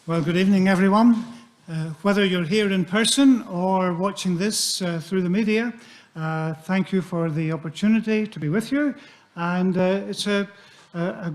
Well, good evening, everyone. Whether you're here in person or watching this through the media, thank you for the opportunity to be with you. And it's a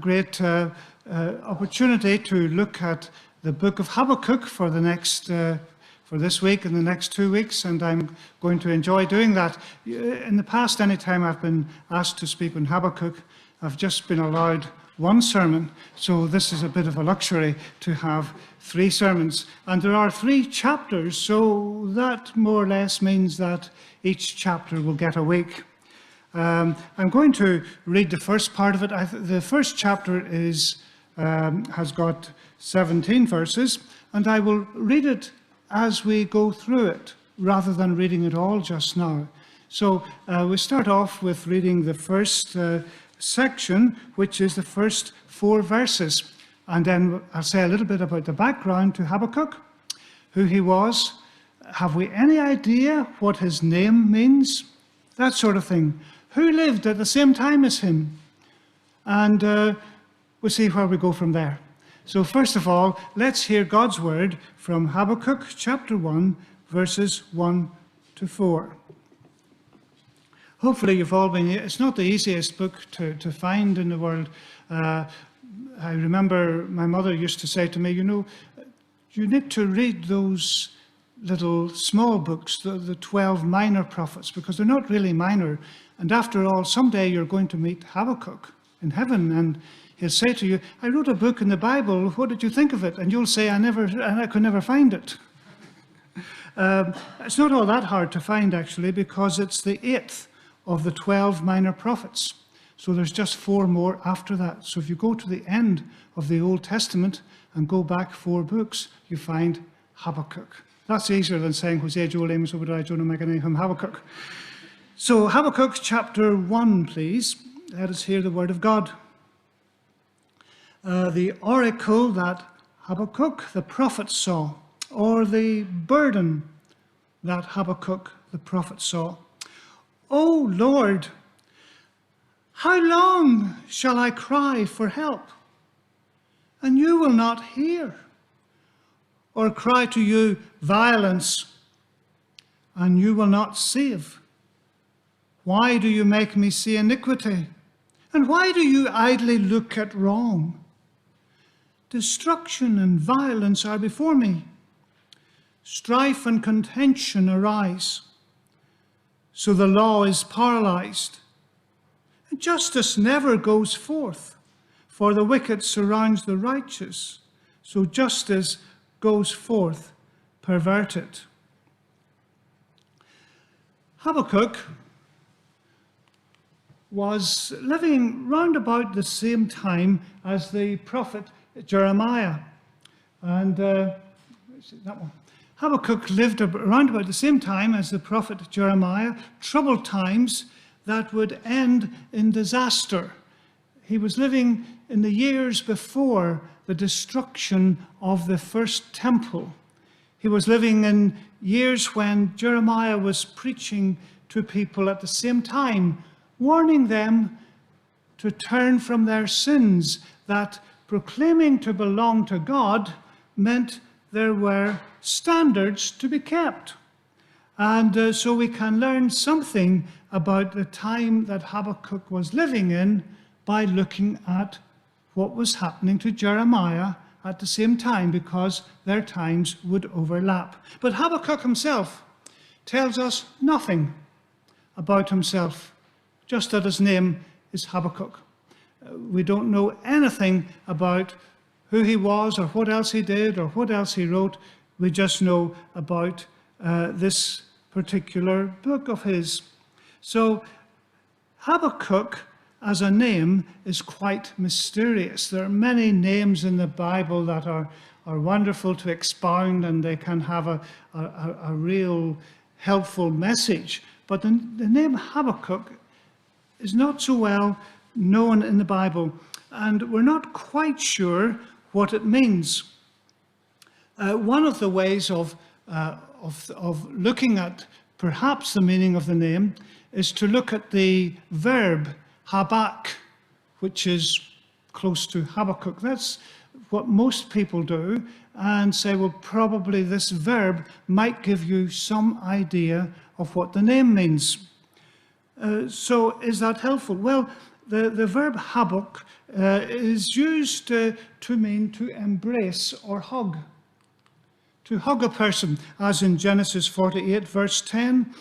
great opportunity to look at the book of Habakkuk for this week and the next 2 weeks, and I'm going to enjoy doing that. In the past, any time I've been asked to speak on Habakkuk, I've just been allowed one sermon, so this is a bit of a luxury to have 3 sermons. And there are 3 chapters, so that more or less means that each chapter will get a week. I'm going to read the first part of it. The first chapter has got 17 verses, and I will read it as we go through it, rather than reading it all just now. So we start off with reading the first section, which is the first 4 verses. And then I'll say a little bit about the background to Habakkuk, who he was. Have we any idea what his name means? That sort of thing. Who lived at the same time as him? And we'll see where we go from there. So first of all, let's hear God's word from Habakkuk chapter 1, verses 1 to 4. Hopefully you've all been, it's not the easiest book to find in the world. I remember my mother used to say to me, you need to read those little small books, the 12 minor prophets, because they're not really minor. And after all, someday you're going to meet Habakkuk in heaven, and he'll say to you, I wrote a book in the Bible, what did you think of it? And you'll say, I could never find it. It's not all that hard to find, actually, because it's the 8th of the 12 minor prophets. So there's just 4 more after that. So if you go to the end of the Old Testament and go back 4 books, you find Habakkuk. That's easier than saying Hosea, Joel, Amos, Obadiah, Jonah, Micah, Nahum, Habakkuk. So Habakkuk chapter 1, please. Let us hear the word of God. The oracle that Habakkuk the prophet saw, or the burden that Habakkuk the prophet saw. O Lord, how long shall I cry for help, and you will not hear? Or cry to you violence, and you will not save? Why do you make me see iniquity? And why do you idly look at wrong? Destruction and violence are before me. Strife and contention arise. So the law is paralyzed. Justice never goes forth, for the wicked surrounds the righteous. So justice goes forth perverted. Habakkuk was living round about the same time as the prophet Jeremiah. And that one. Habakkuk lived around about the same time as the prophet Jeremiah, troubled times that would end in disaster. He was living in the years before the destruction of the first temple. He was living in years when Jeremiah was preaching to people at the same time, warning them to turn from their sins, that proclaiming to belong to God meant there were standards to be kept. And so we can learn something about the time that Habakkuk was living in by looking at what was happening to Jeremiah at the same time, because their times would overlap. But Habakkuk himself tells us nothing about himself, just that his name is Habakkuk. We don't know anything about who he was or what else he did or what else he wrote. We just know about this particular book of his. So Habakkuk as a name is quite mysterious. There are many names in the Bible that are wonderful to expound, and they can have a real helpful message. But the name Habakkuk is not so well known in the Bible, and we're not quite sure what it means. One of the ways of looking at perhaps the meaning of the name is to look at the verb habak, which is close to Habakkuk. That's what most people do and say, well, probably this verb might give you some idea of what the name means. So is that helpful? Well, the verb Habakkuk is used to mean to embrace or hug. To hug a person, as in Genesis 48, verse 10,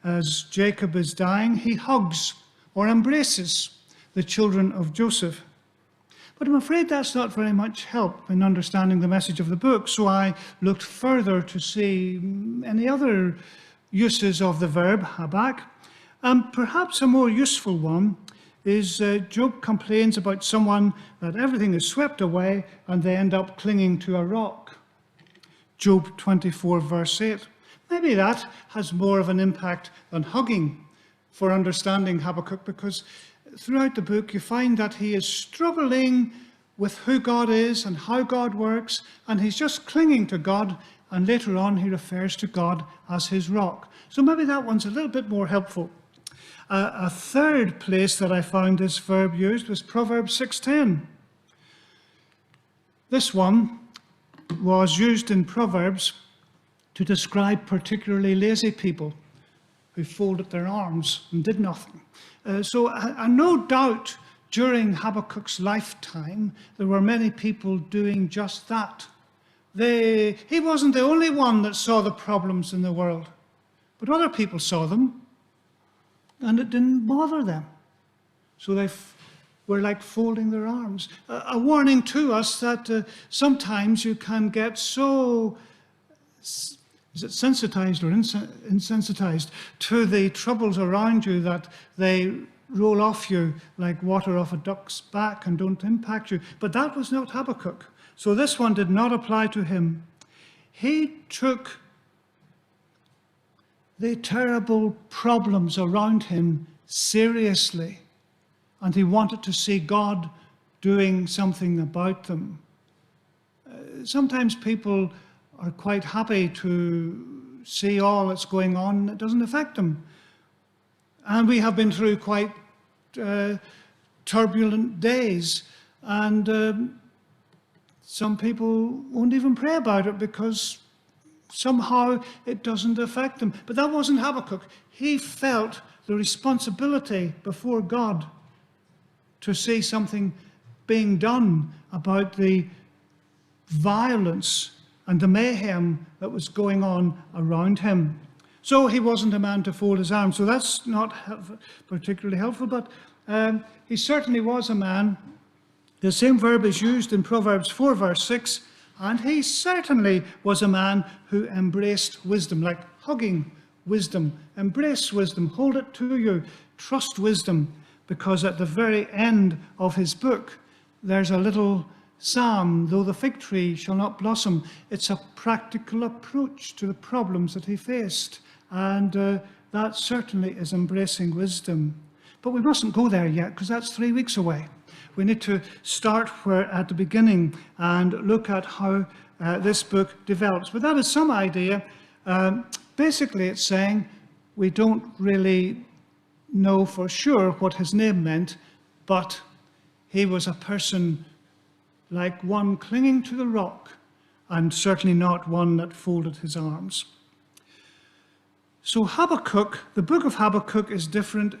as Jacob is dying, he hugs or embraces the children of Joseph. But I'm afraid that's not very much help in understanding the message of the book, so I looked further to see any other uses of the verb Habakkuk. Perhaps a more useful one is Job complains about someone that everything is swept away and they end up clinging to a rock. Job 24, verse 8. Maybe that has more of an impact than hugging for understanding Habakkuk, because throughout the book you find that he is struggling with who God is and how God works, and he's just clinging to God, and later on he refers to God as his rock. So maybe that one's a little bit more helpful. A third place that I found this verb used was Proverbs 6:10. This one was used in Proverbs to describe particularly lazy people who folded their arms and did nothing. So no doubt during Habakkuk's lifetime there were many people doing just that. He wasn't the only one that saw the problems in the world, but other people saw them and it didn't bother them. So they were like folding their arms. A warning to us that sometimes you can get so, is it sensitized or insensitized to the troubles around you that they roll off you like water off a duck's back and don't impact you. But that was not Habakkuk. So this one did not apply to him. He took the terrible problems around him seriously, and he wanted to see God doing something about them. Sometimes people are quite happy to see all that's going on. It doesn't affect them. And we have been through quite turbulent days, and some people won't even pray about it because somehow it doesn't affect them. But that wasn't Habakkuk. He felt the responsibility before God to see something being done about the violence and the mayhem that was going on around him. So he wasn't a man to fold his arms. So that's not particularly helpful, but he certainly was a man. The same verb is used in Proverbs 4, verse 6, and he certainly was a man who embraced wisdom, like hugging wisdom. Embrace wisdom, hold it to you, trust wisdom, because at the very end of his book, there's a little psalm, though the fig tree shall not blossom. It's a practical approach to the problems that he faced, and that certainly is embracing wisdom. But we mustn't go there yet, because that's 3 weeks away. We need to start at the beginning and look at how this book develops. But that is some idea. Basically, it's saying we don't really know for sure what his name meant, but he was a person like one clinging to the rock, and certainly not one that folded his arms. So Habakkuk, the book of Habakkuk, is different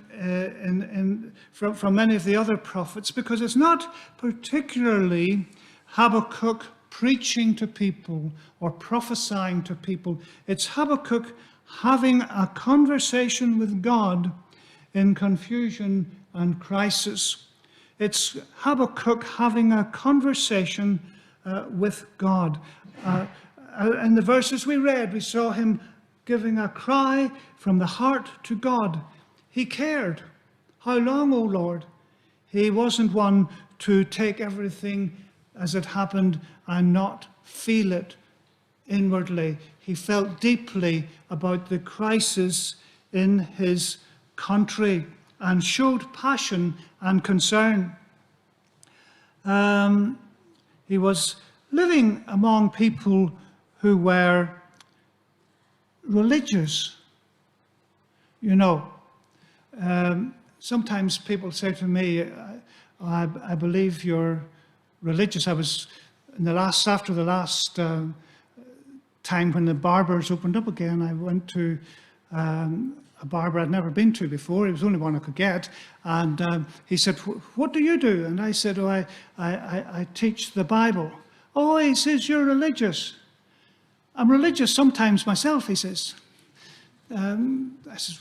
from many of the other prophets, because it's not particularly Habakkuk preaching to people or prophesying to people. It's Habakkuk having a conversation with God in confusion and crisis. It's Habakkuk having a conversation with God. In the verses we read, we saw him giving a cry from the heart to God. He cared. How long, O Lord? He wasn't one to take everything as it happened and not feel it inwardly. He felt deeply about the crisis in his country and showed passion and concern. He was living among people who were religious. You know, sometimes people say to me, I believe you're religious. I was after the last time when the barbers opened up again, I went to a barber I'd never been to before. It was the only one I could get. And he said, "What do you do?" And I said, "Oh, I teach the Bible." "Oh," he says, "you're religious." "I'm religious sometimes myself," he says. I says,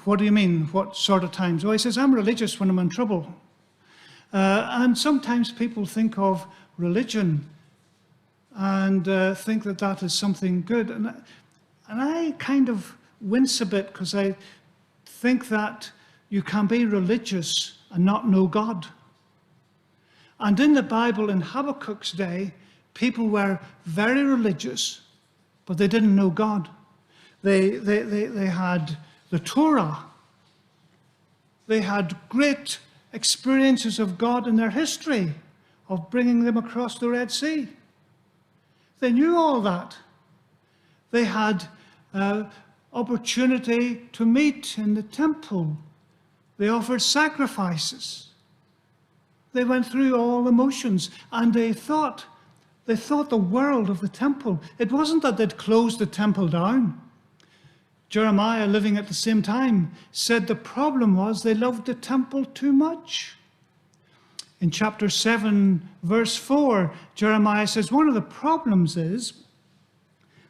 "What do you mean? What sort of times?" "Oh," he says, "I'm religious when I'm in trouble." And sometimes people think of religion and think that that is something good. And I kind of wince a bit because I think that you can be religious and not know God. And in the Bible, in Habakkuk's day, people were very religious, but they didn't know God. They had the Torah. They had great experiences of God in their history, of bringing them across the Red Sea. They knew all that. They had opportunity to meet in the temple. They offered sacrifices. They went through all the motions, and they thought the world of the temple. It wasn't that they'd closed the temple down. Jeremiah, living at the same time, said the problem was they loved the temple too much. In chapter 7, verse 4, Jeremiah says one of the problems is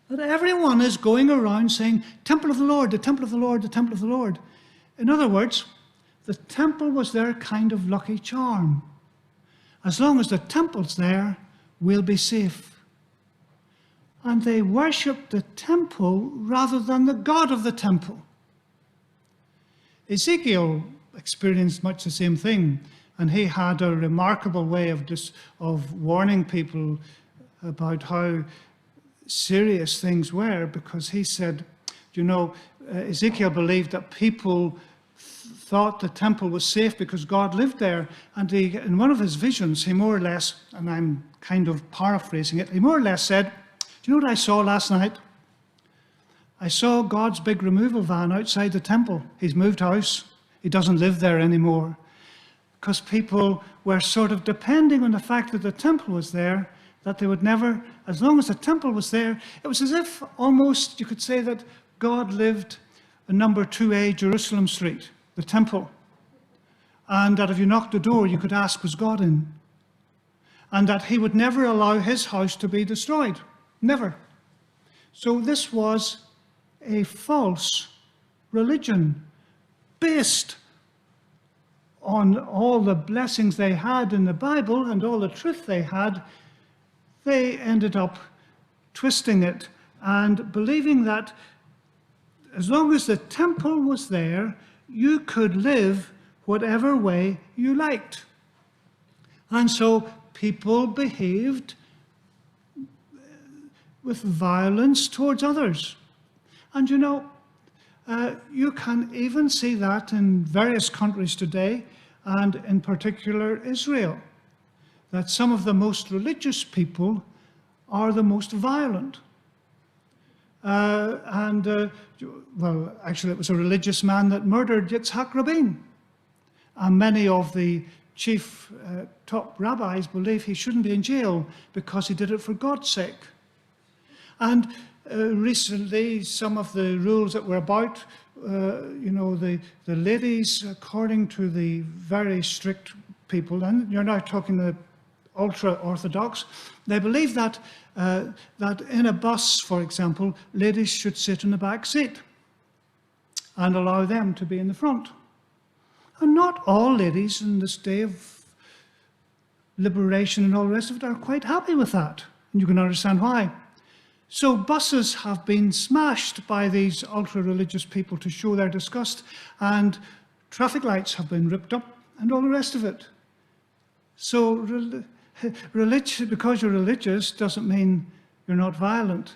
that everyone is going around saying, "Temple of the Lord, the temple of the Lord, the temple of the Lord." In other words, the temple was their kind of lucky charm. As long as the temple's there, we'll be safe. And they worshipped the temple rather than the God of the temple. Ezekiel experienced much the same thing, and he had a remarkable way of warning people about how serious things were, because he said, Ezekiel believed that people thought the temple was safe because God lived there. And in one of his visions, he more or less, and I'm kind of paraphrasing it, he more or less said, "Do you know what I saw last night? I saw God's big removal van outside the temple. He's moved house. He doesn't live there anymore." Because people were sort of depending on the fact that the temple was there, that they would never, as long as the temple was there, it was as if almost you could say that God lived in number 2A Jerusalem Street, the temple. And that if you knocked the door, you could ask, was God in? And that he would never allow his house to be destroyed. Never. So this was a false religion based on all the blessings they had in the Bible and all the truth they had. They ended up twisting it and believing that as long as the temple was there, you could live whatever way you liked. And so people behaved with violence towards others. And you can even see that in various countries today, and in particular Israel, that some of the most religious people are the most violent. Well, actually it was a religious man that murdered Yitzhak Rabin. And many of the chief top rabbis believe he shouldn't be in jail because he did it for God's sake. And recently, some of the rules that were about, the ladies, according to the very strict people, and you're now talking the ultra-Orthodox, they believe that in a bus, for example, ladies should sit in the back seat and allow them to be in the front. And not all ladies in this day of liberation and all the rest of it are quite happy with that. And you can understand why. So buses have been smashed by these ultra-religious people to show their disgust, and traffic lights have been ripped up and all the rest of it. So because you're religious doesn't mean you're not violent.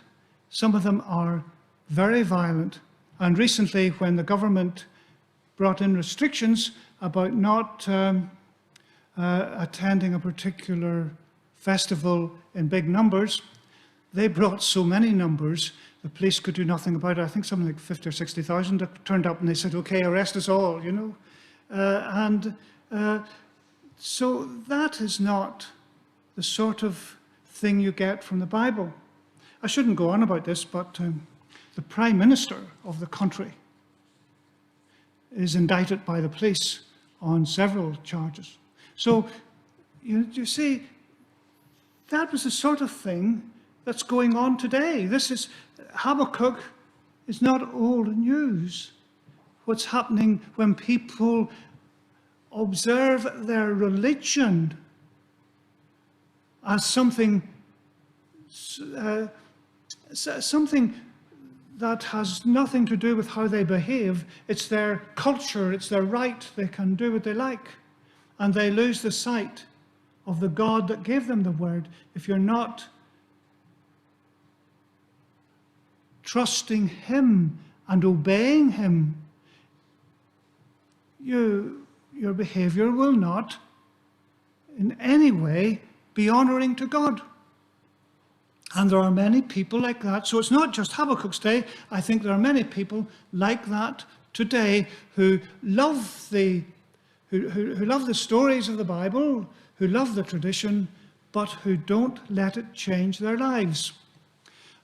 Some of them are very violent. And recently, when the government brought in restrictions about not attending a particular festival in big numbers, they brought so many numbers, the police could do nothing about it. I think something like 50 or 60,000 that turned up, and they said, "Okay, arrest us all," So that is not the sort of thing you get from the Bible. I shouldn't go on about this, but the Prime Minister of the country is indicted by the police on several charges. So, you see, that was the sort of thing that's going on today. Habakkuk is not old news. What's happening when people observe their religion as something that has nothing to do with how they behave. It's their culture, it's their right, they can do what they like. And they lose the sight of the God that gave them the word. If you're not trusting him and obeying him, your behavior will not in any way be honoring to God. And there are many people like that. So it's not just Habakkuk's day. I think there are many people like that today who love the stories of the Bible, who love the tradition, but who don't let it change their lives.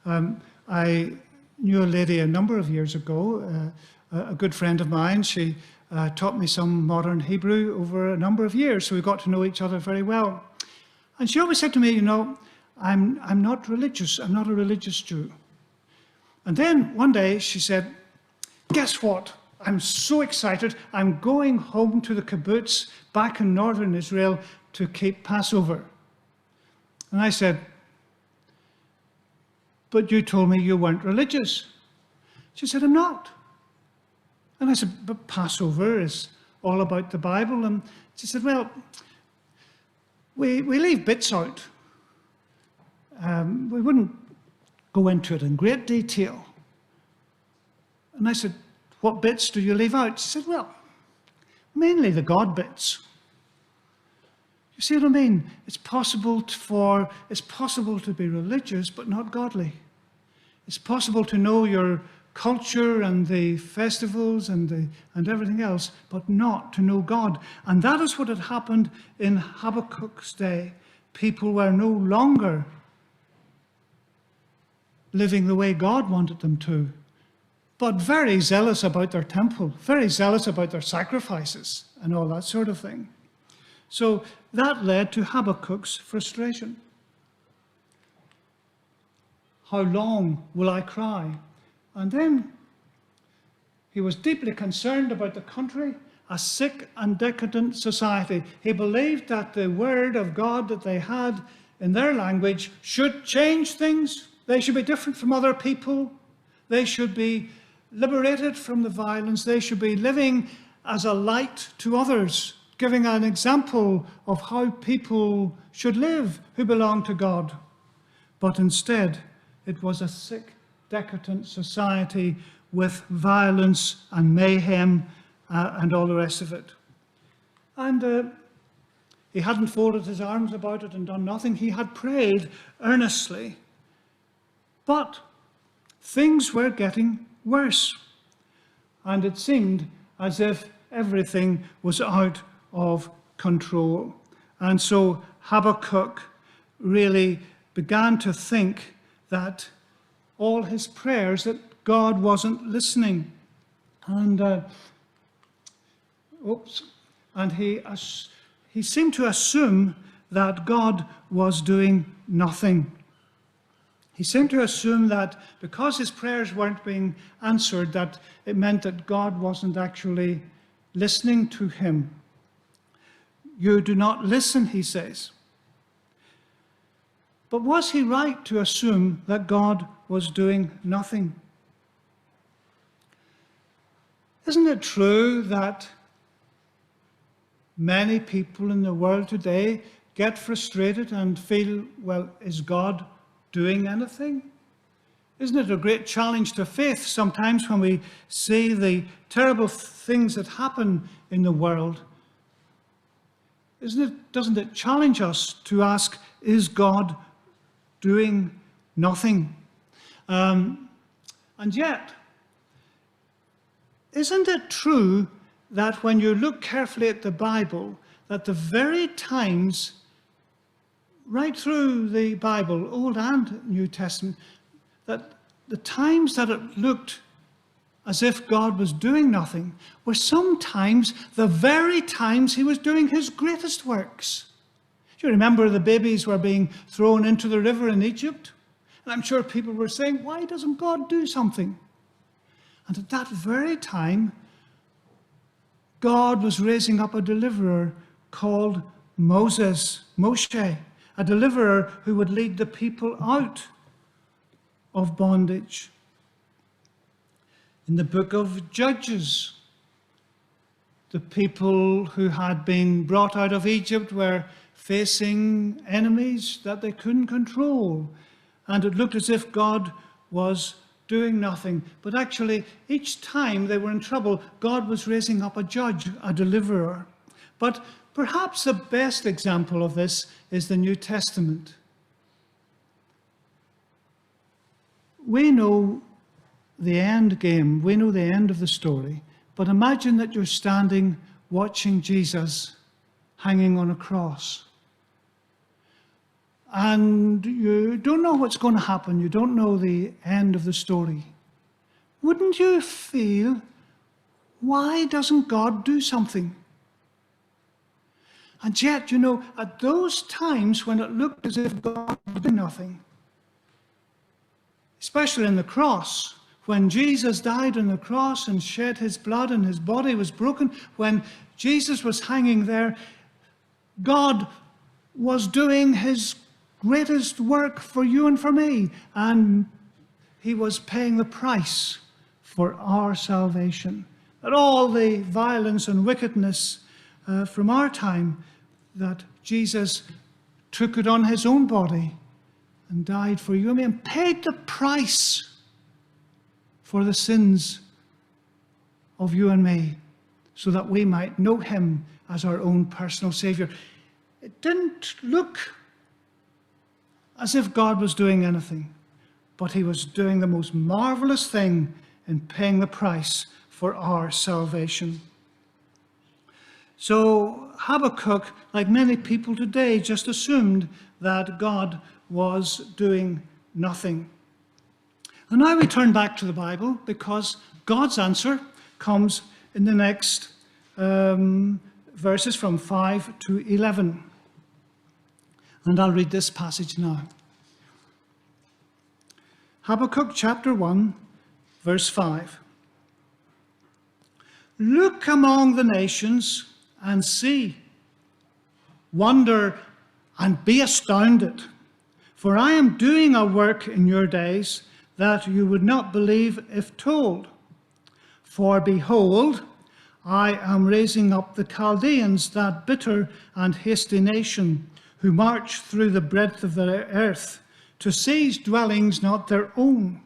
I knew a lady a number of years ago, a good friend of mine. She taught me some modern Hebrew over a number of years, so we got to know each other very well. And she always said to me, I'm not religious. I'm not a religious Jew. And then one day she said, guess what? I'm so excited. I'm going home to the kibbutz back in northern Israel to keep Passover. And I said, but you told me you weren't religious. She said, I'm not. And I said, but Passover is all about the Bible. And she said, well, we leave bits out. We wouldn't go into it in great detail. And I said, what bits do you leave out? She said, well, mainly the God bits. You see what I mean? It's possible to be religious but not godly. It's possible to know your culture and the festivals and everything else, but not to know God. And that is what had happened in Habakkuk's day. People were no longer living the way God wanted them to, but very zealous about their temple, very zealous about their sacrifices and all that sort of thing. So that led to Habakkuk's frustration. How long will I cry? And then he was deeply concerned about the country, a sick and decadent society. He believed that the word of God that they had in their language should change things. They should be different from other people. They should be liberated from the violence. They should be living as a light to others, giving an example of how people should live who belong to God. But instead, it was a sick, decadent society with violence and mayhem and all the rest of it. And he hadn't folded his arms about it and done nothing. He had prayed earnestly. But things were getting worse. And it seemed as if everything was out of control. And so Habakkuk really began to think that all his prayers, that God wasn't listening. And he seemed to assume that God was doing nothing. He seemed to assume that because his prayers weren't being answered, that it meant that God wasn't actually listening to him. You do not listen, he says. But was he right to assume that God was doing nothing? Isn't it true that many people in the world today get frustrated and feel, well, is God doing anything? Isn't it a great challenge to faith sometimes when we see the terrible things that happen in the world? Doesn't it challenge us to ask, is God doing nothing? And yet, isn't it true that when you look carefully at the Bible, that the very times right through the Bible, Old and New Testament, that the times that it looked as if God was doing nothing were sometimes the very times he was doing his greatest works. Do you remember the babies were being thrown into the river in Egypt? And I'm sure people were saying, why doesn't God do something? And at that very time, God was raising up a deliverer called Moshe, a deliverer who would lead the people out of bondage. In the book of Judges, the people who had been brought out of Egypt were facing enemies that they couldn't control. And it looked as if God was doing nothing. But actually, each time they were in trouble, God was raising up a judge, a deliverer. But perhaps the best example of this is the New Testament. We know the end game, we know the end of the story, but imagine that you're standing watching Jesus hanging on a cross. And you don't know what's going to happen, you don't know the end of the story. Wouldn't you feel, why doesn't God do something? And yet, you know, at those times when it looked as if God did nothing, especially in the cross, when Jesus died on the cross and shed his blood and his body was broken, when Jesus was hanging there, God was doing his greatest work for you and for me, and he was paying the price for our salvation. That all the violence and wickedness from our time, that Jesus took it on his own body and died for you and me and paid the price for the sins of you and me, so that we might know him as our own personal Savior. It didn't look as if God was doing anything, but he was doing the most marvelous thing in paying the price for our salvation. So Habakkuk, like many people today, just assumed that God was doing nothing. And now we turn back to the Bible, because God's answer comes in the next verses from 5 to 11. And I'll read this passage now. Habakkuk chapter 1, verse 5. Look among the nations and see, wonder and be astounded, for I am doing a work in your days that you would not believe if told. For behold, I am raising up the Chaldeans, that bitter and hasty nation, who march through the breadth of the earth, to seize dwellings not their own.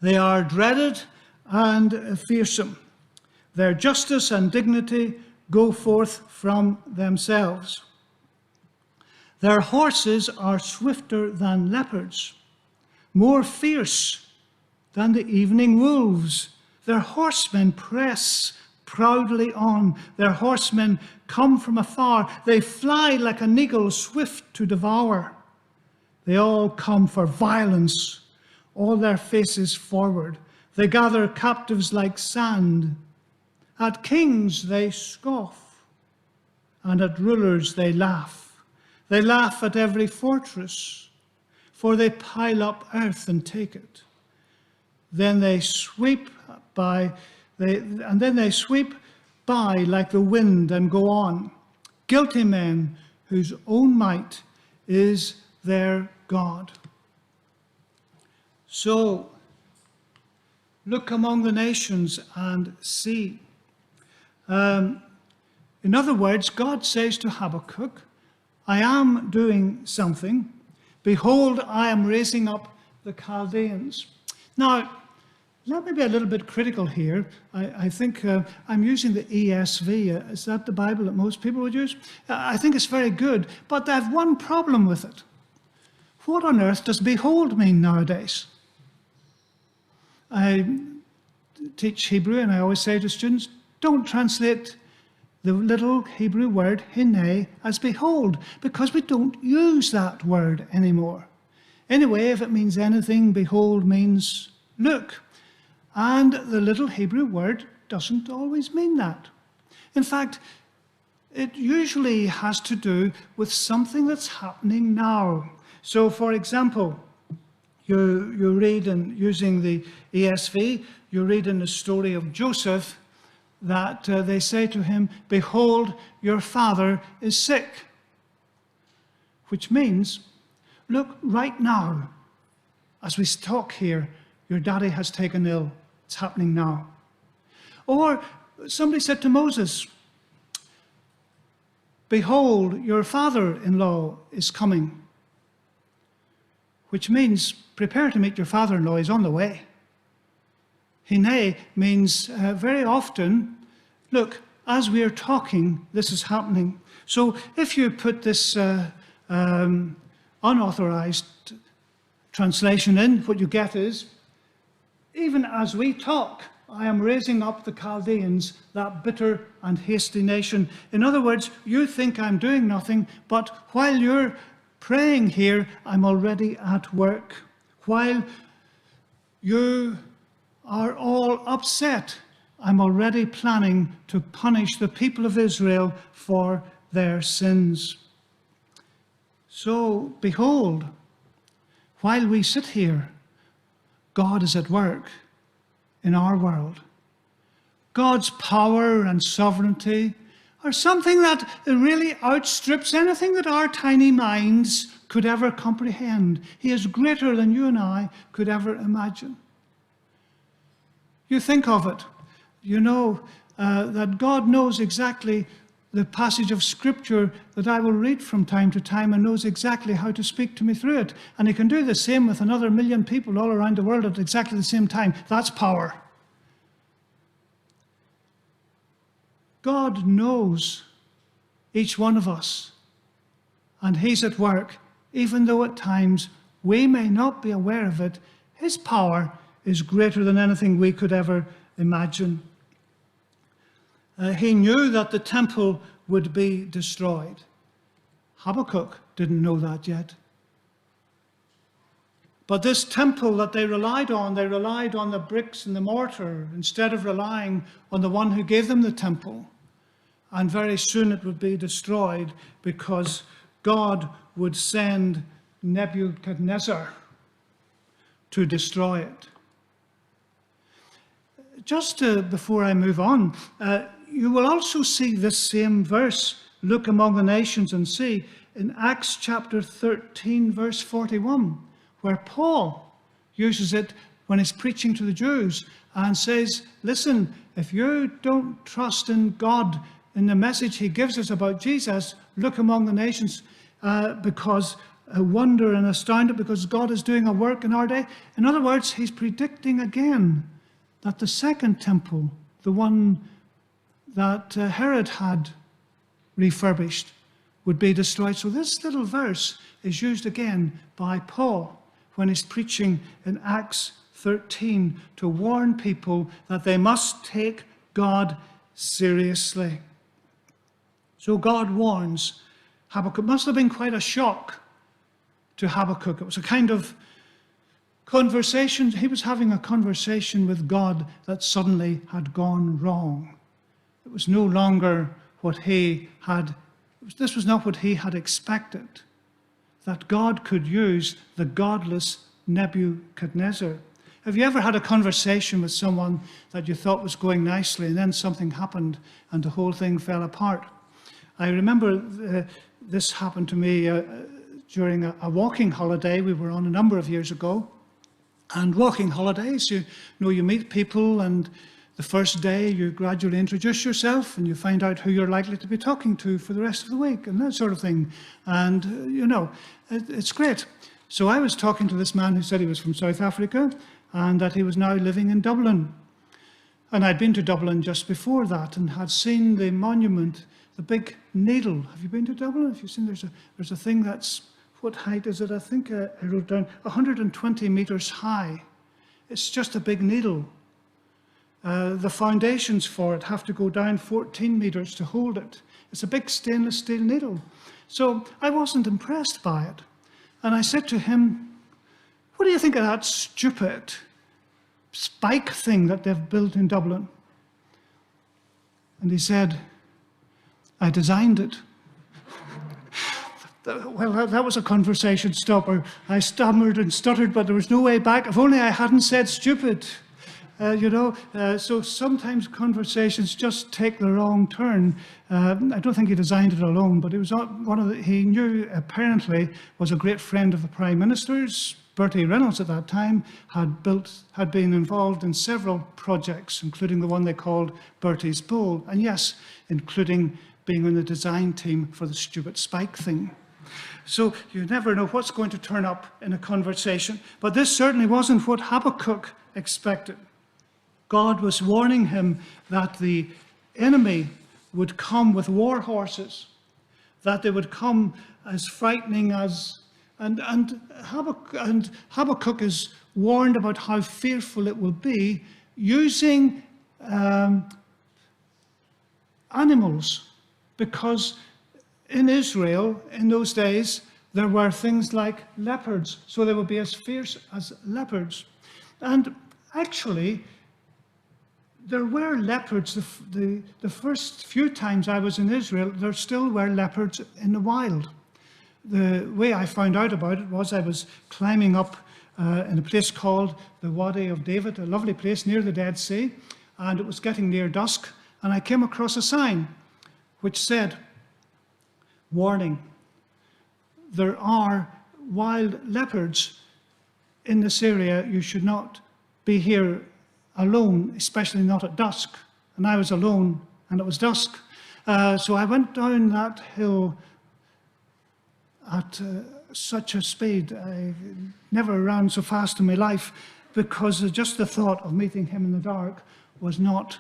They are dreaded and fearsome. Their justice and dignity go forth from themselves. Their horses are swifter than leopards, more fierce than the evening wolves. Their horsemen press proudly on. Their horsemen come from afar. They fly like an eagle, swift to devour. They all come for violence, all their faces forward. They gather captives like sand. At kings they scoff, and at rulers they laugh. They laugh at every fortress, for they pile up earth and take it. Then they sweep by like the wind and go on. Guilty men whose own might is their God. So, look among the nations and see. In other words, God says to Habakkuk, I am doing something. Behold, I am raising up the Chaldeans. Now, let me be a little bit critical here. I think I'm using the ESV. Is that the Bible that most people would use? I think it's very good, but I have one problem with it. What on earth does behold mean nowadays? I teach Hebrew, and I always say to students, don't translate the little Hebrew word hine as behold, because we don't use that word anymore. Anyway, if it means anything, behold means look. And the little Hebrew word doesn't always mean that. In fact, it usually has to do with something that's happening now. So, for example, you read, in using the ESV, you read in the story of Joseph that they say to him, behold, your father is sick. Which means, look, right now, as we talk here, your daddy has taken ill. It's happening now. Or somebody said to Moses, behold, your father-in-law is coming. Which means, prepare to meet your father-in-law, he's on the way. Hine means very often, look, as we are talking, this is happening. So if you put this unauthorized translation in, what you get is, even as we talk, I am raising up the Chaldeans, that bitter and hasty nation. In other words, you think I'm doing nothing, but while you're praying here, I'm already at work. While you are all upset, I'm already planning to punish the people of Israel for their sins. So, behold, while we sit here, God is at work in our world. God's power and sovereignty are something that really outstrips anything that our tiny minds could ever comprehend. He is greater than you and I could ever imagine. You think of it, you know that God knows exactly the passage of Scripture that I will read from time to time and knows exactly how to speak to me through it. And he can do the same with another million people all around the world at exactly the same time. That's power. God knows each one of us, and he's at work, even though at times we may not be aware of it. His power is greater than anything we could ever imagine. He knew that the temple would be destroyed. Habakkuk didn't know that yet. But this temple that they relied on the bricks and the mortar instead of relying on the one who gave them the temple. And very soon it would be destroyed because God would send Nebuchadnezzar to destroy it. Just before I move on, you will also see this same verse, look among the nations and see, in Acts chapter 13, verse 41, where Paul uses it when he's preaching to the Jews and says, listen, if you don't trust in God, in the message he gives us about Jesus, look among the nations because wonder and astounded because God is doing a work in our day. In other words, he's predicting again that the second temple, the one that Herod had refurbished, would be destroyed. So this little verse is used again by Paul when he's preaching in Acts 13 to warn people that they must take God seriously. So God warns Habakkuk. It must have been quite a shock to Habakkuk. It was a kind of conversation. He was having a conversation with God that suddenly had gone wrong. It was no longer what he had, this was not what he had expected, that God could use the godless Nebuchadnezzar. Have you ever had a conversation with someone that you thought was going nicely and then something happened and the whole thing fell apart? I remember this happened to me during a walking holiday we were on a number of years ago. And walking holidays, you know, you meet people, and the first day you gradually introduce yourself and you find out who you're likely to be talking to for the rest of the week and that sort of thing. And, you know, it's great. So I was talking to this man who said he was from South Africa and that he was now living in Dublin. And I'd been to Dublin just before that and had seen the monument, the big needle. Have you been to Dublin? Have you seen there's a thing that's, what height is it? I think I wrote down 120 meters high. It's just a big needle. The foundations for it have to go down 14 meters to hold it. It's a big stainless steel needle. So I wasn't impressed by it. And I said to him, what do you think of that stupid spike thing that they've built in Dublin? And he said, I designed it. Well, that was a conversation stopper. I stammered and stuttered, but there was no way back. If only I hadn't said stupid. So sometimes conversations just take the wrong turn. I don't think he designed it alone, but it was he knew apparently was a great friend of the Prime Minister's. Bertie Reynolds at that time had been involved in several projects, including the one they called Bertie's Bowl, and yes, including being on the design team for the stupid spike thing. So you never know what's going to turn up in a conversation, but this certainly wasn't what Habakkuk expected. God was warning him that the enemy would come with war horses, that they would come as frightening as... And Habakkuk is warned about how fearful it will be using animals, because in Israel in those days there were things like leopards, so they would be as fierce as leopards. And actually, there were leopards. The first few times I was in Israel, there still were leopards in the wild. The way I found out about it was I was climbing up in a place called the Wadi of David, a lovely place near the Dead Sea, and it was getting near dusk, and I came across a sign which said, warning, there are wild leopards in this area. You should not be here alone, especially not at dusk. And I was alone, and it was dusk. So I went down that hill at such a speed. I never ran so fast in my life, because just the thought of meeting him in the dark was not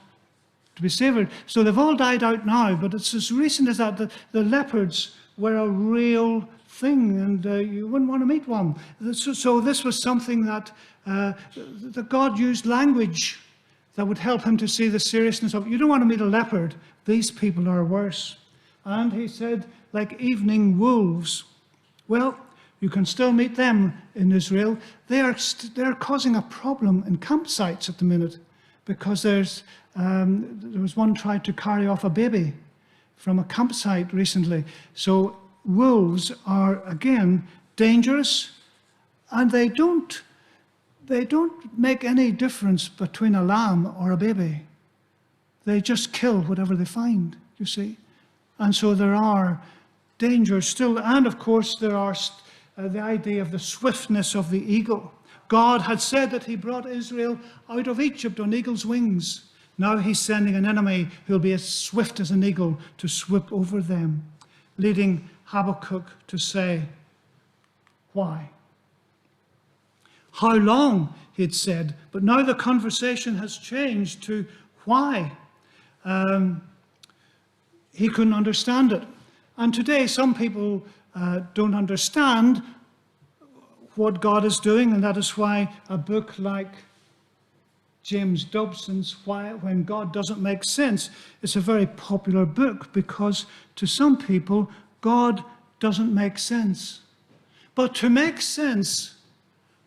to be savoured. So they've all died out now, but it's as recent as that. The leopards were a real thing, and you wouldn't want to meet one. So this was something that God used language that would help him to see the seriousness of it. You don't want to meet a leopard. These people are worse. And he said, like evening wolves. Well, you can still meet them in Israel. They're causing a problem in campsites at the minute, because there was one tried to carry off a baby from a campsite recently. So wolves are, again, dangerous, and they don't make any difference between a lamb or a baby. They just kill whatever they find, you see. And so there are dangers still. And of course, there are the idea of the swiftness of the eagle. God had said that he brought Israel out of Egypt on eagle's wings. Now he's sending an enemy who'll be as swift as an eagle to swoop over them, leading Habakkuk to say, why? How long, he had said, but now the conversation has changed to why. He couldn't understand it. And today some people don't understand what God is doing, and that is why a book like James Dobson's When God Doesn't Make Sense is a very popular book, because to some people God doesn't make sense. But to make sense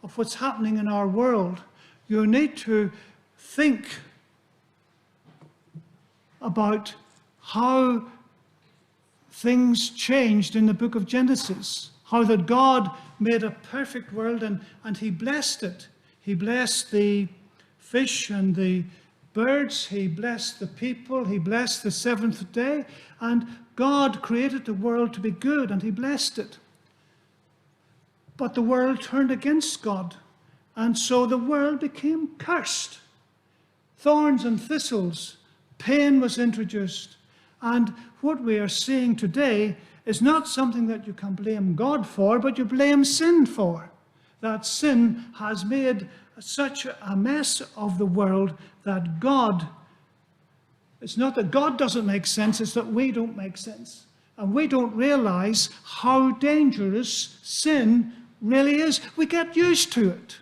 of what's happening in our world, you need to think about how things changed in the book of Genesis, how that God made a perfect world and he blessed it. He blessed the fish and the birds, he blessed the people, he blessed the seventh day, and God created the world to be good, and he blessed it. But the world turned against God, and so the world became cursed. Thorns and thistles, pain was introduced, and what we are seeing today is not something that you can blame God for, but you blame sin for. That sin has made such a mess of the world that it's not that God doesn't make sense, it's that we don't make sense. And we don't realize how dangerous sin really is. We get used to it.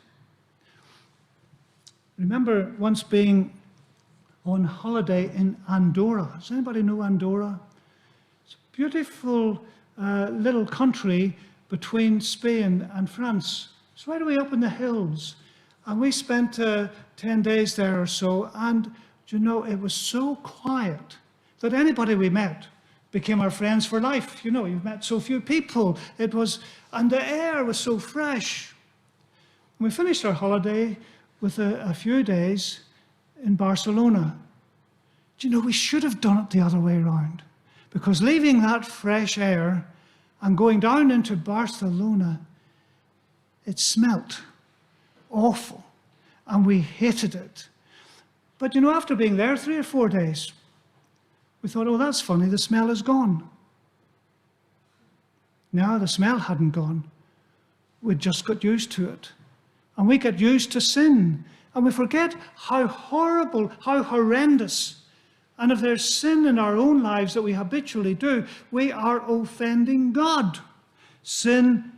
Remember once being on holiday in Andorra. Does anybody know Andorra? It's a beautiful little country between Spain and France. It's right away up in the hills. And we spent 10 days there or so, and you know, it was so quiet that anybody we met became our friends for life. You know, you've met so few people. And the air was so fresh. We finished our holiday with a few days in Barcelona. Do you know, we should have done it the other way around, because leaving that fresh air and going down into Barcelona, it smelt awful, and we hated it. But you know, after being there 3 or 4 days, we thought, oh, that's funny, the smell is gone. No, the smell hadn't gone. We'd just got used to it. And we get used to sin. And we forget how horrible, how horrendous. And if there's sin in our own lives that we habitually do, we are offending God. Sin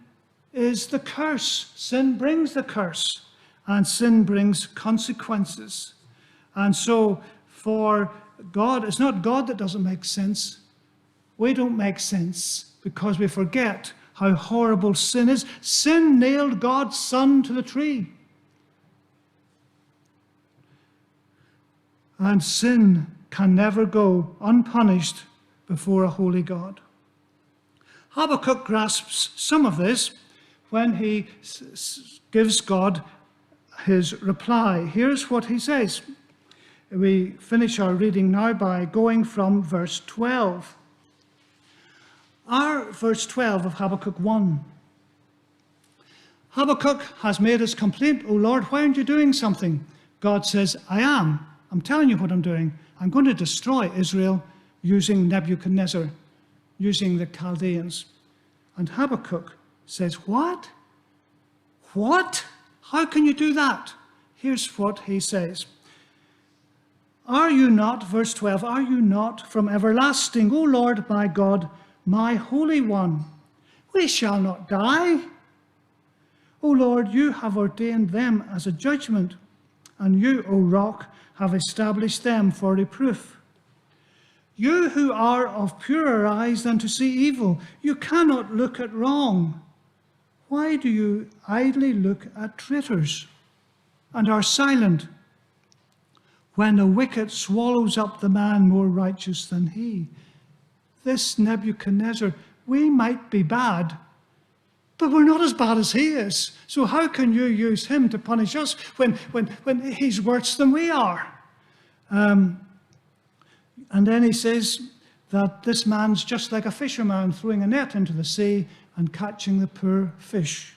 is the curse. Sin brings the curse. And sin brings consequences. And so for God, it's not God that doesn't make sense. We don't make sense because we forget how horrible sin is. Sin nailed God's Son to the tree. And sin can never go unpunished before a holy God. Habakkuk grasps some of this when he gives God his reply. Here's what he says. We finish our reading now by going from verse 12. Our verse 12 of Habakkuk 1. Habakkuk has made his complaint, O Lord, why aren't you doing something? God says, I am. I'm telling you what I'm doing. I'm going to destroy Israel using Nebuchadnezzar, using the Chaldeans. And Habakkuk says, what? What? How can you do that? Here's what he says. Are you not, verse 12, are you not from everlasting, O Lord my God, my Holy One? We shall not die. O Lord, you have ordained them as a judgment, and you, O Rock, have established them for reproof. You who are of purer eyes than to see evil, you cannot look at wrong. Why do you idly look at traitors and are silent when the wicked swallows up the man more righteous than he? This Nebuchadnezzar, we might be bad, but we're not as bad as he is. So how can you use him to punish us when he's worse than we are? And then he says that this man's just like a fisherman throwing a net into the sea and catching the poor fish.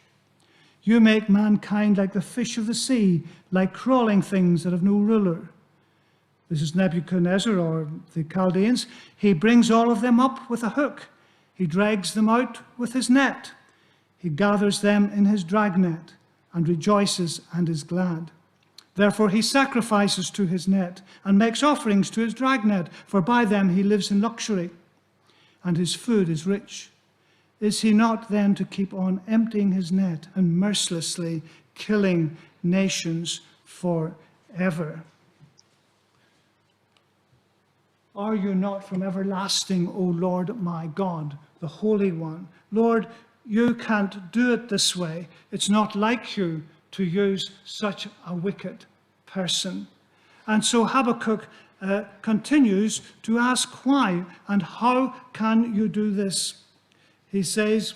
You make mankind like the fish of the sea, like crawling things that have no ruler. This is Nebuchadnezzar, or the Chaldeans. He brings all of them up with a hook. He drags them out with his net. He gathers them in his dragnet and rejoices and is glad. Therefore he sacrifices to his net and makes offerings to his dragnet, for by them he lives in luxury, and his food is rich. Is he not then to keep on emptying his net and mercilessly killing nations forever? Are you not from everlasting, O Lord my God, the Holy One? Lord, you can't do it this way. It's not like you to use such a wicked person. And so Habakkuk continues to ask why and how can you do this? He says,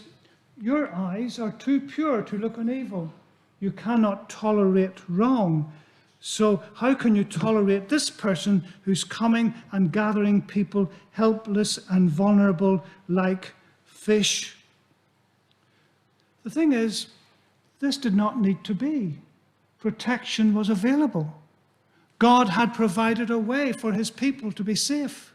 your eyes are too pure to look on evil. You cannot tolerate wrong. So how can you tolerate this person who's coming and gathering people helpless and vulnerable like fish? The thing is, this did not need to be. Protection was available. God had provided a way for his people to be safe.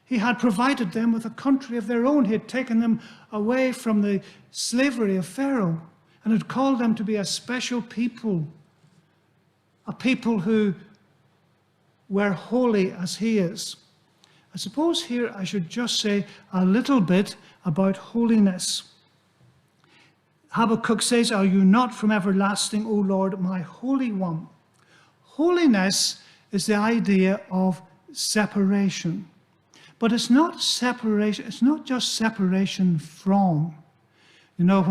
He had provided them with a country of their own. He had taken them away from the slavery of Pharaoh and had called them to be a special people, a people who were holy as he is. I suppose here I should just say a little bit about holiness. Habakkuk says, are you not from everlasting, O Lord, my Holy One? Holiness is the idea of separation. But it's not separation, it's not just separation from. You know,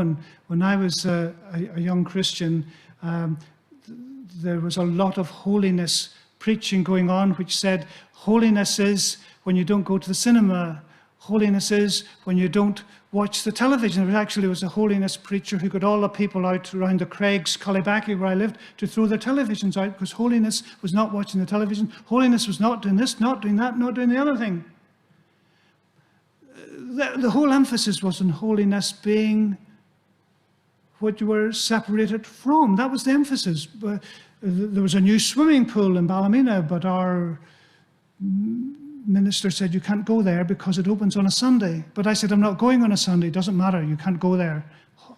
when I was a young Christian, there was a lot of holiness preaching going on, which said holiness is when you don't go to the cinema. Holiness is when you don't watch the television. It actually was a holiness preacher who got all the people out around the Craigs, Collybackie, where I lived, to throw their televisions out, because holiness was not watching the television. Holiness was not doing this, not doing that, not doing the other thing. The whole emphasis was on holiness being what you were separated from. That was the emphasis. There was a new swimming pool in Ballymena, but our minister said, you can't go there because it opens on a Sunday. But I said, I'm not going on a Sunday. It doesn't matter. You can't go there.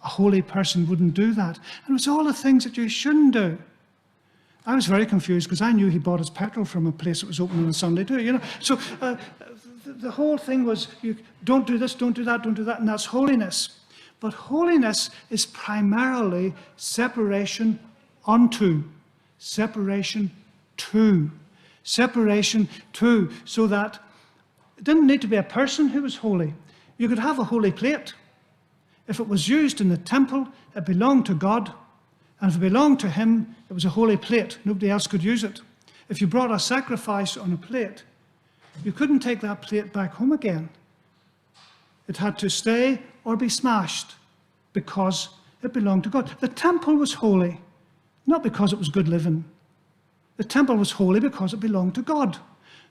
A holy person wouldn't do that. And it was all the things that you shouldn't do. I was very confused because I knew he bought his petrol from a place that was open on a Sunday too, you know. So the whole thing was, you don't do this, don't do that, don't do that, and that's holiness. But holiness is primarily separation unto, separation to. Separation to, so that it didn't need to be a person who was holy. You could have a holy plate. If it was used in the temple, it belonged to God. And if it belonged to him, it was a holy plate. Nobody else could use it. If you brought a sacrifice on a plate, you couldn't take that plate back home again. It had to stay or be smashed because it belonged to God. The temple was holy, not because it was good living. The temple was holy because it belonged to God.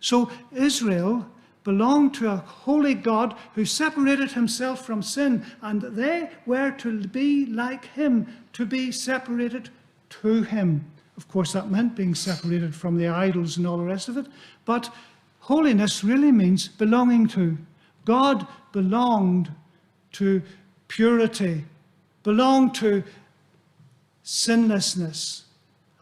So Israel belonged to a holy God who separated himself from sin, and they were to be like him, to be separated to him. Of course, that meant being separated from the idols and all the rest of it, but holiness really means belonging to. God belonged to purity, belonged to sinlessness,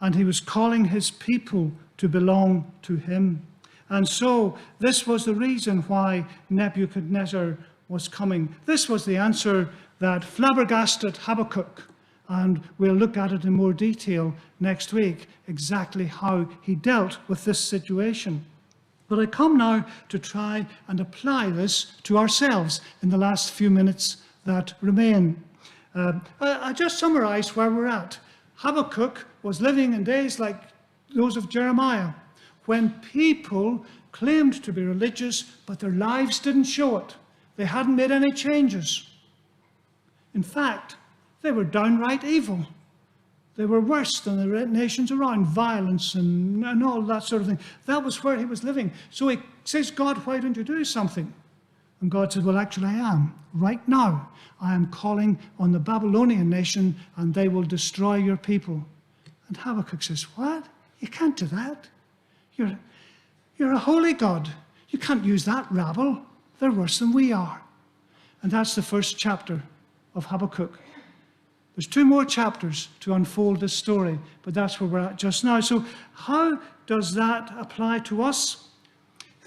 and he was calling his people to belong to him. And so this was the reason why Nebuchadnezzar was coming. This was the answer that flabbergasted Habakkuk, and we'll look at it in more detail next week, exactly how he dealt with this situation. But I come now to try and apply this to ourselves in the last few minutes that remain. I just summarize where we're at. Habakkuk was living in days like those of Jeremiah, when people claimed to be religious, but their lives didn't show it. They hadn't made any changes. In fact, they were downright evil. They were worse than the nations around, violence and all that sort of thing. That was where he was living. So he says, God, why don't you do something? And God said, well, actually I am. Right now, I am calling on the Babylonian nation, and they will destroy your people. And Habakkuk says, what? You can't do that. You're a holy God. You can't use that rabble. They're worse than we are. And that's the first chapter of Habakkuk. There's 2 more chapters to unfold this story, but that's where we're at just now. So how does that apply to us?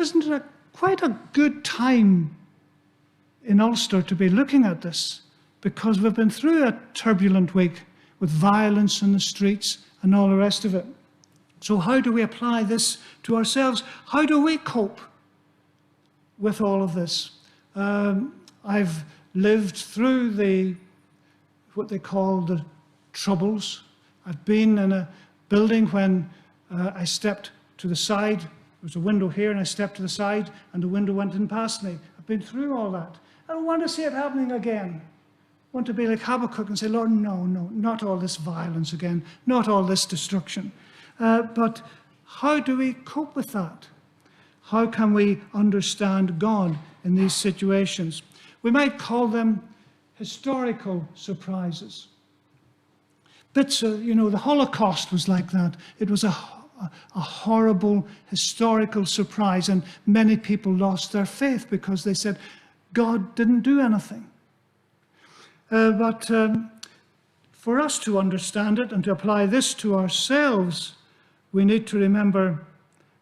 Isn't it quite a good time in Ulster to be looking at this? Because we've been through a turbulent week with violence in the streets and all the rest of it. So how do we apply this to ourselves? How do we cope with all of this? I've lived through what they call the Troubles. I've been in a building when I stepped to the side. There was a window here, and I stepped to the side, and the window went in past me. I've been through all that. I don't want to see it happening again. I want to be like Habakkuk and say, Lord, no, not all this violence again, not all this destruction. But how do we cope with that? How can we understand God in these situations? We might call them historical surprises. Bits of, the Holocaust was like that. It was a horrible historical surprise, and many people lost their faith because they said God didn't do anything. But for us to understand it and to apply this to ourselves, we need to remember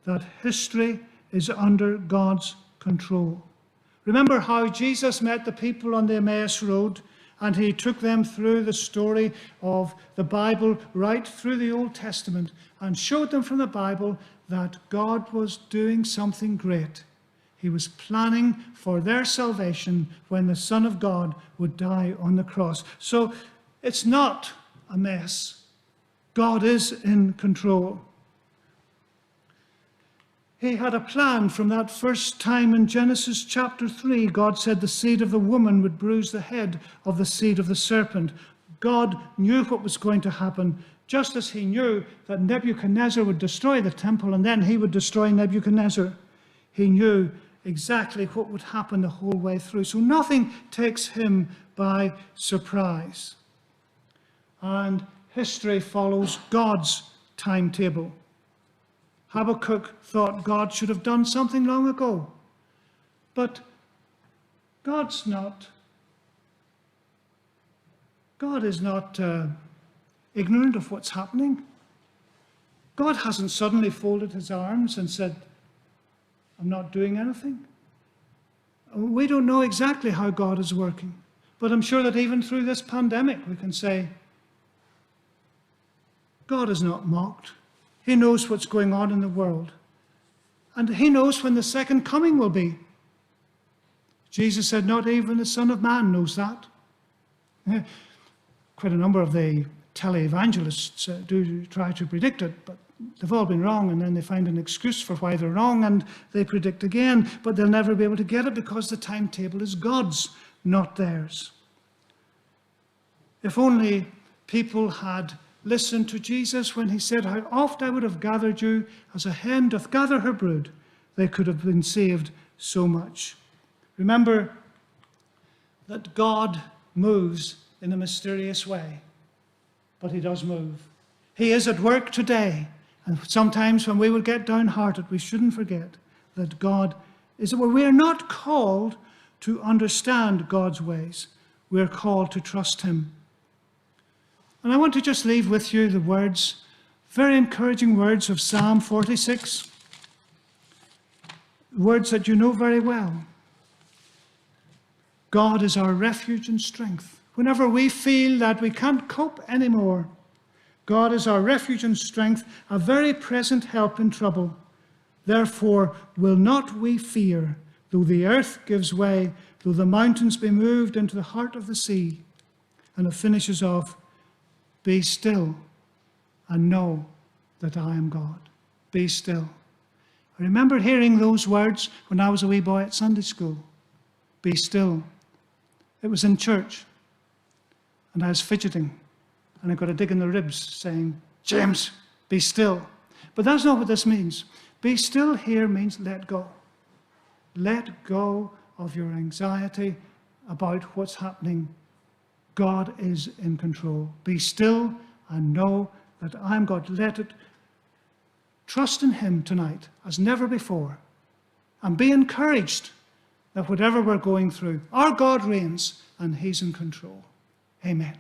that history is under God's control. Remember how Jesus met the people on the Emmaus Road, and he took them through the story of the Bible right through the Old Testament and showed them from the Bible that God was doing something great. He was planning for their salvation when the Son of God would die on the cross. So it's not a mess. God is in control. He had a plan from that first time in Genesis chapter 3. God said the seed of the woman would bruise the head of the seed of the serpent. God knew what was going to happen, just as he knew that Nebuchadnezzar would destroy the temple and then he would destroy Nebuchadnezzar. He knew exactly what would happen the whole way through. So nothing takes him by surprise. And history follows God's timetable. Habakkuk thought God should have done something long ago. But God is not ignorant of what's happening. God hasn't suddenly folded his arms and said, I'm not doing anything. We don't know exactly how God is working. But I'm sure that even through this pandemic, we can say, God is not mocked. He knows what's going on in the world. And he knows when the second coming will be. Jesus said, not even the Son of Man knows that. Quite a number of the televangelists do try to predict it, but they've all been wrong, and then they find an excuse for why they're wrong, and they predict again, but they'll never be able to get it because the timetable is God's, not theirs. If only people had listened to Jesus when he said, how oft I would have gathered you as a hen doth gather her brood, they could have been saved so much. Remember that God moves in a mysterious way, but he does move. He is at work today, and sometimes when we will get downhearted, we shouldn't forget that God is. Well, we are not called to understand God's ways. We are called to trust him. And I want to just leave with you the words, very encouraging words of Psalm 46, words that you know very well. God is our refuge and strength. Whenever we feel that we can't cope anymore, God is our refuge and strength, a very present help in trouble. Therefore will not we fear, though the earth gives way, though the mountains be moved into the heart of the sea. And it finishes off, be still and know that I am God. Be still. I remember hearing those words when I was a wee boy at Sunday school. Be still. It was in church, and I was fidgeting, and I got a dig in the ribs saying, James, be still. But that's not what this means. Be still here means let go. Let go of your anxiety about what's happening. God is in control. Be still and know that I'm God. Let it. Trust in him tonight as never before. And be encouraged that whatever we're going through, our God reigns and he's in control. Amen.